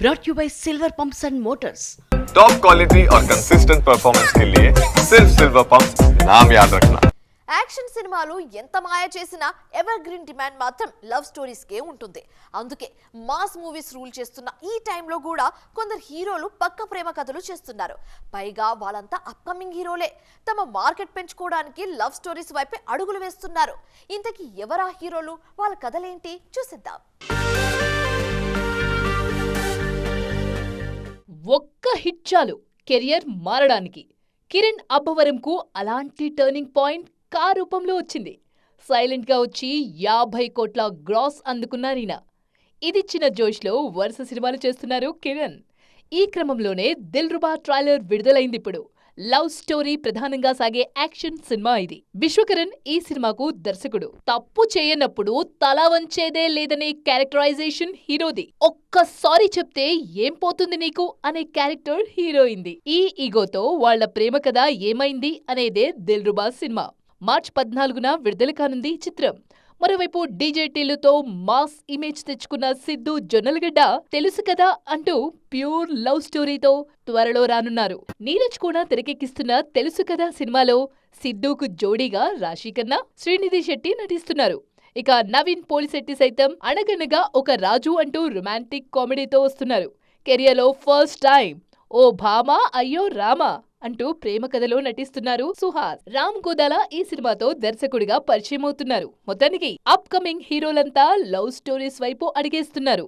brought you by Silver Pumps and Motors. Top quality और consistent performance के लिए सिर्फ सिल्वर पंप्स नाम याद रखना. యాక్షన్ సినిమాలు ఎంత మాయ చేసినా ఎవర్ గ్రీన్ డిమాండ్ మాత్రం లవ్ స్టోరీస్ కే ఉంటుంది. అందుకే మాస్ మూవీస్ రూల్ చేస్తున్న ఈ టైంలో కూడా కొందరు హీరోలు పక్క ప్రేమ కథలు చేస్తున్నారు. పైగా వాళ్ళంతా అప్కమింగ్ హీరోలే. తమ మార్కెట్ పెంచుకోవడానికి లవ్ స్టోరీస్ వైపే అడుగులు వేస్తున్నారు. ఇంతకీ ఎవరా హీరోలు, వాళ్ళ కథలేంటి చూసిద్దాం. ఒక్క హిట్ చాలు కెరియర్ మారడానికి. కిరణ్ అబ్బవరంకు అలాంటి టర్నింగ్ పాయింట్ కార్ రూపంలో వచ్చింది. సైలెంట్గా వచ్చి 50 కోట్ల గ్రాస్ అందుకున్నారీన. ఇదిచ్చిన జోష్లో వరుస సినిమాలు చేస్తున్నారు కిరణ్. ఈ క్రమంలోనే దిల్రుబా ట్రైలర్ విడుదలైంది. ఇప్పుడు లవ్ స్టోరీ ప్రధానంగా సాగే యాక్షన్ సినిమా ఇది. విశ్వకరణ్ ఈ సినిమాకు దర్శకుడు. తప్పు చేయనప్పుడు తల వంచేదే లేదనే క్యారెక్టరైజేషన్ హీరోది. ఒక్కసారి చెప్తే ఏం పోతుంది నీకు అనే క్యారెక్టర్ హీరోయింది. ఈ ఈగోతో వాళ్ల ప్రేమ కథ ఏమైంది అనేదే దిల్రుబా సినిమా. మార్చి 14న విడుదల కానుంది ఈ చిత్రం. మరోవైపు డీజే టిల్లుతో మాస్ ఇమేజ్ తెచ్చుకున్న సిద్ధు జొన్నలగడ్డ తెలుసు కదా అంటూ ప్యూర్ లవ్ స్టోరీతో త్వరలో రానున్నారు. నీరజ్ కూడా తెరకెక్కిస్తున్న తెలుసు కదా సినిమాలో సిద్ధుకు జోడీగా రాశిఖన్నా, శ్రీనిధి శెట్టి నటిస్తున్నారు. ఇక నవీన్ పోలిశెట్టి సైతం అనగనగా ఒక రాజు అంటూ రొమాంటిక్ కామెడీతో వస్తున్నారు. కెరియర్లో ఫస్ట్ టైం ఓ భామా అయ్యో రామా అంటూ ప్రేమ కథలో నటిస్తున్నారు సుహాస్. రామ్ గోదాల ఈ సినిమాతో దర్శకుడిగా పరిచయం అవుతున్నారు. మొత్తానికి అప్ కమింగ్ హీరోలంతా లవ్ స్టోరీస్ వైపు అడిగేస్తున్నారు.